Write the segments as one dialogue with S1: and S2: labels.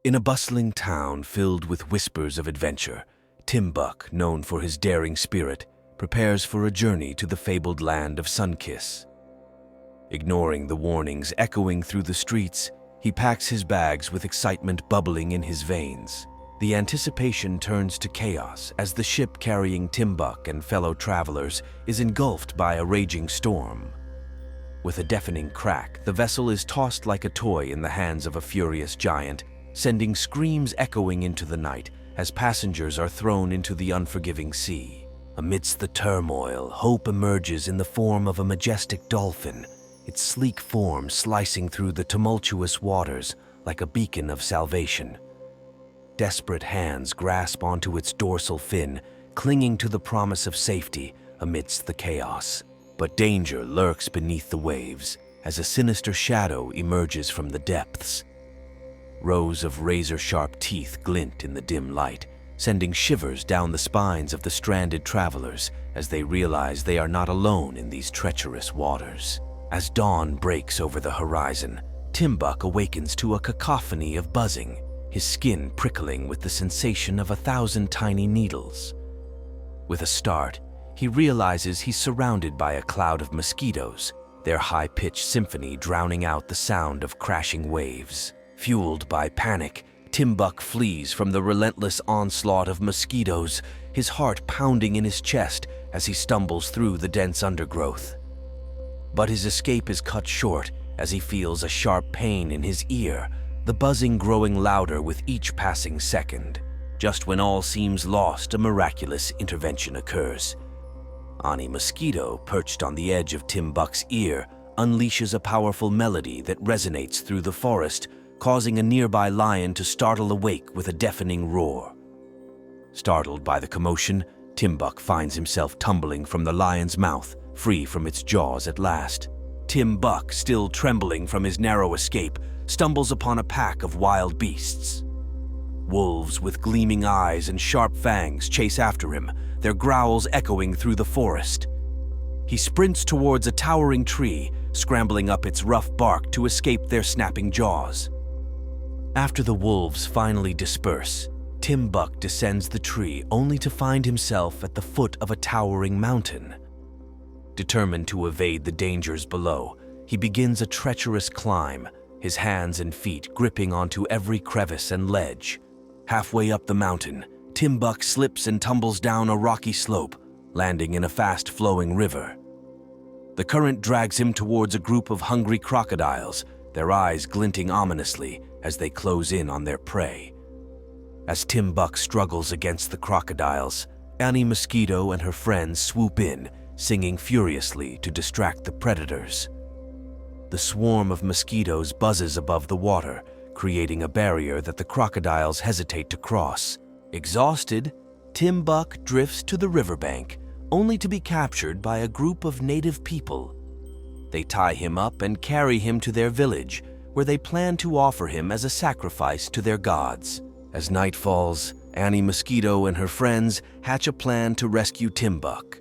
S1: In a bustling town filled with whispers of adventure, Timbuck, known for his daring spirit, prepares for a journey to the fabled land of Sunkiss. Ignoring the warnings echoing through the streets, he packs his bags with excitement bubbling in his veins. The anticipation turns to chaos as the ship carrying Timbuck and fellow travelers is engulfed by a raging storm. With a deafening crack, the vessel is tossed like a toy in the hands of a furious giant, sending screams echoing into the night as passengers are thrown into the unforgiving sea. Amidst the turmoil, hope emerges in the form of a majestic dolphin, its sleek form slicing through the tumultuous waters like a beacon of salvation. Desperate hands grasp onto its dorsal fin, clinging to the promise of safety amidst the chaos. But danger lurks beneath the waves as a sinister shadow emerges from the depths. Rows of razor-sharp teeth glint in the dim light, sending shivers down the spines of the stranded travelers as they realize they are not alone in these treacherous waters. As dawn breaks over the horizon, Timbuck awakens to a cacophony of buzzing, his skin prickling with the sensation of 1,000 tiny needles. With a start, he realizes he's surrounded by a cloud of mosquitoes, their high-pitched symphony drowning out the sound of crashing waves. Fueled by panic, Timbuck flees from the relentless onslaught of mosquitoes, his heart pounding in his chest as he stumbles through the dense undergrowth. But his escape is cut short as he feels a sharp pain in his ear, the buzzing growing louder with each passing second. Just when all seems lost, a miraculous intervention occurs. Ani Mosquito, perched on the edge of Timbuck's ear, unleashes a powerful melody that resonates through the forest, causing a nearby lion to startle awake with a deafening roar. Startled by the commotion, Timbuck finds himself tumbling from the lion's mouth, free from its jaws at last. Timbuck, still trembling from his narrow escape, stumbles upon a pack of wild beasts. Wolves with gleaming eyes and sharp fangs chase after him, their growls echoing through the forest. He sprints towards a towering tree, scrambling up its rough bark to escape their snapping jaws. After the wolves finally disperse, Timbuck descends the tree only to find himself at the foot of a towering mountain. Determined to evade the dangers below, he begins a treacherous climb, his hands and feet gripping onto every crevice and ledge. Halfway up the mountain, Timbuck slips and tumbles down a rocky slope, landing in a fast-flowing river. The current drags him towards a group of hungry crocodiles, their eyes glinting ominously as they close in on their prey. As Timbuck struggles against the crocodiles, Ani Mosquito and her friends swoop in, singing furiously to distract the predators. The swarm of mosquitoes buzzes above the water, creating a barrier that the crocodiles hesitate to cross. Exhausted, Timbuck drifts to the riverbank, only to be captured by a group of native people. They tie him up and carry him to their village, where they plan to offer him as a sacrifice to their gods. As night falls, Ani Mosquito and her friends hatch a plan to rescue Timbuck.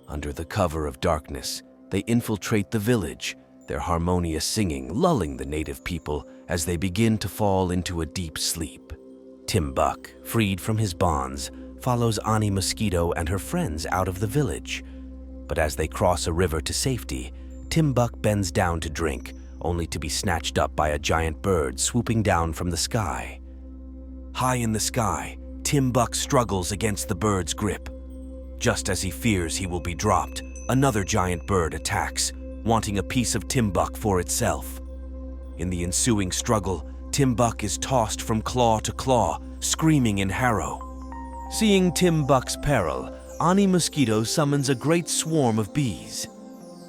S1: Under the cover of darkness, they infiltrate the village, their harmonious singing lulling the native people as they begin to fall into a deep sleep. Timbuck, freed from his bonds, follows Ani Mosquito and her friends out of the village. But as they cross a river to safety, Timbuck bends down to drink, only to be snatched up by a giant bird swooping down from the sky. High in the sky, Timbuck struggles against the bird's grip. Just as he fears he will be dropped, another giant bird attacks, wanting a piece of Timbuck for itself. In the ensuing struggle, Timbuck is tossed from claw to claw, screaming in harrow. Seeing Timbuck's peril, Ani Mosquito summons a great swarm of bees.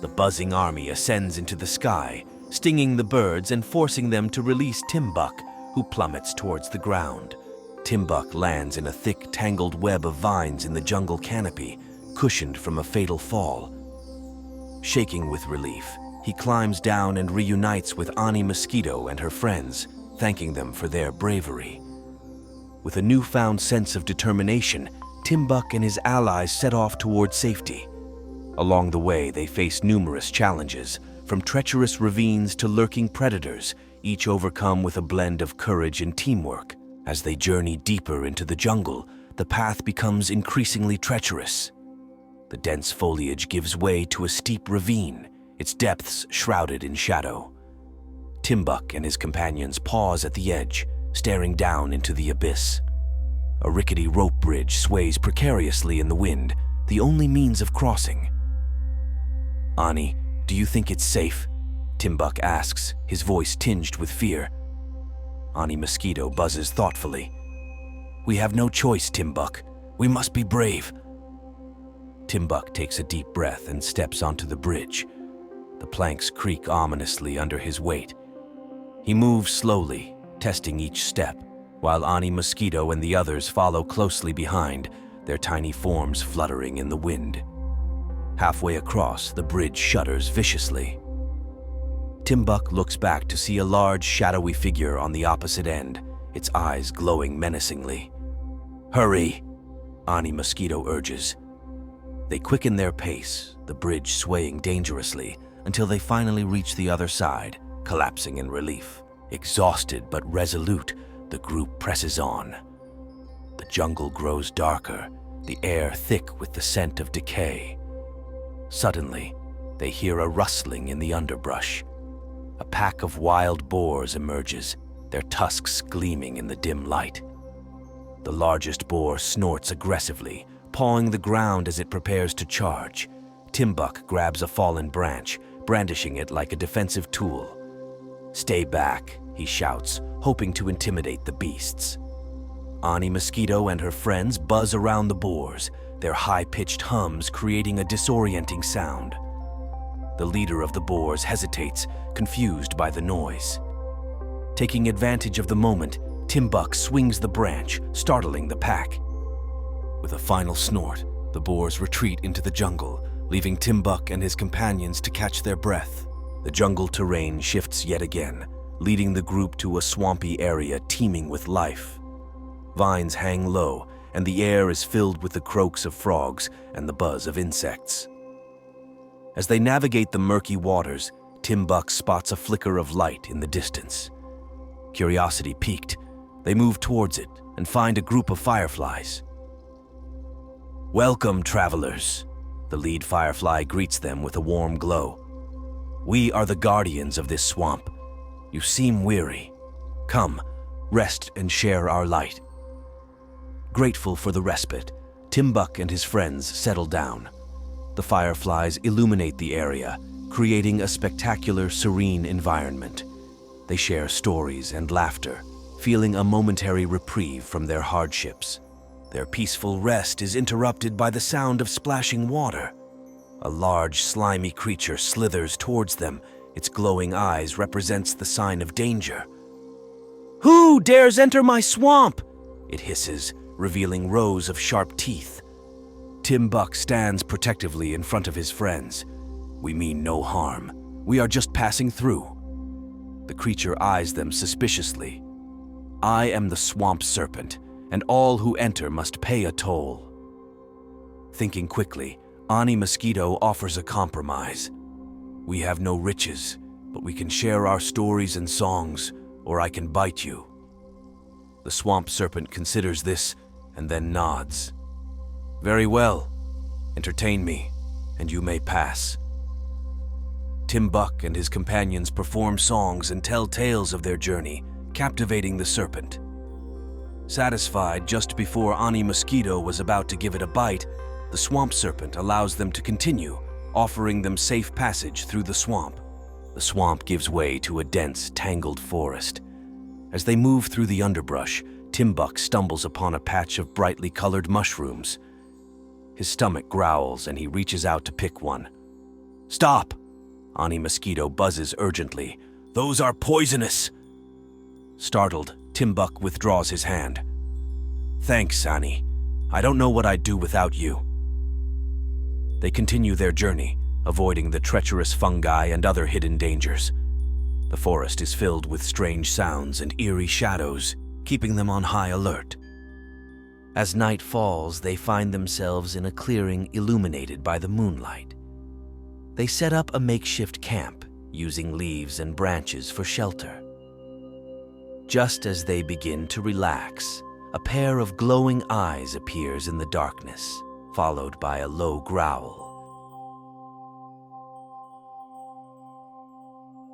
S1: The buzzing army ascends into the sky, stinging the birds and forcing them to release Timbuck, who plummets towards the ground. Timbuck lands in a thick, tangled web of vines in the jungle canopy, cushioned from a fatal fall. Shaking with relief, he climbs down and reunites with Ani Mosquito and her friends, thanking them for their bravery. With a newfound sense of determination, Timbuck and his allies set off toward safety. Along the way, they face numerous challenges, from treacherous ravines to lurking predators, each overcome with a blend of courage and teamwork. As they journey deeper into the jungle, the path becomes increasingly treacherous. The dense foliage gives way to a steep ravine, its depths shrouded in shadow. Timbuck and his companions pause at the edge, staring down into the abyss. A rickety rope bridge sways precariously in the wind, the only means of crossing. "Ani, do you think it's safe?" Timbuck asks, his voice tinged with fear. Ani Mosquito buzzes thoughtfully. "We have no choice, Timbuck. We must be brave." Timbuck takes a deep breath and steps onto the bridge. The planks creak ominously under his weight. He moves slowly, testing each step, while Ani Mosquito and the others follow closely behind, their tiny forms fluttering in the wind. Halfway across, the bridge shudders viciously. Timbuck looks back to see a large, shadowy figure on the opposite end, its eyes glowing menacingly. "Hurry!" Ani Mosquito urges. They quicken their pace, the bridge swaying dangerously, until they finally reach the other side, collapsing in relief. Exhausted but resolute, the group presses on. The jungle grows darker, the air thick with the scent of decay. Suddenly, they hear a rustling in the underbrush. A pack of wild boars emerges, their tusks gleaming in the dim light. The largest boar snorts aggressively, pawing the ground as it prepares to charge. Timbuck grabs a fallen branch, brandishing it like a defensive tool. "Stay back," he shouts, hoping to intimidate the beasts. Ani Mosquito and her friends buzz around the boars, their high-pitched hums creating a disorienting sound. The leader of the boars hesitates, confused by the noise. Taking advantage of the moment, Timbuck swings the branch, startling the pack. With a final snort, the boars retreat into the jungle, leaving Timbuck and his companions to catch their breath. The jungle terrain shifts yet again, leading the group to a swampy area teeming with life. Vines hang low, and the air is filled with the croaks of frogs and the buzz of insects. As they navigate the murky waters, Timbuck spots a flicker of light in the distance. Curiosity piqued, they move towards it and find a group of fireflies. "Welcome, travelers," the lead firefly greets them with a warm glow. "We are the guardians of this swamp. You seem weary. Come, rest and share our light." Grateful for the respite, Timbuck and his friends settle down. The fireflies illuminate the area, creating a spectacular, serene environment. They share stories and laughter, feeling a momentary reprieve from their hardships. Their peaceful rest is interrupted by the sound of splashing water. A large, slimy creature slithers towards them. Its glowing eyes represents the sign of danger. "Who dares enter my swamp?" it hisses, revealing rows of sharp teeth. Timbuck stands protectively in front of his friends. "We mean no harm. We are just passing through." The creature eyes them suspiciously. "I am the swamp serpent, and all who enter must pay a toll." Thinking quickly, Ani Mosquito offers a compromise. "We have no riches, but we can share our stories and songs, or I can bite you." The swamp serpent considers this and then nods. "Very well. Entertain me, and you may pass." Timbuck and his companions perform songs and tell tales of their journey, captivating the serpent. Satisfied just before Ani Mosquito was about to give it a bite, the swamp serpent allows them to continue, offering them safe passage through the swamp. The swamp gives way to a dense, tangled forest. As they move through the underbrush, Timbuck stumbles upon a patch of brightly colored mushrooms. His stomach growls and he reaches out to pick one. "Stop!" Ani Mosquito buzzes urgently. "Those are poisonous!" Startled, Timbuck withdraws his hand. "Thanks, Ani. I don't know what I'd do without you." They continue their journey, avoiding the treacherous fungi and other hidden dangers. The forest is filled with strange sounds and eerie shadows, keeping them on high alert. As night falls, they find themselves in a clearing illuminated by the moonlight. They set up a makeshift camp, using leaves and branches for shelter. Just as they begin to relax, a pair of glowing eyes appears in the darkness, followed by a low growl.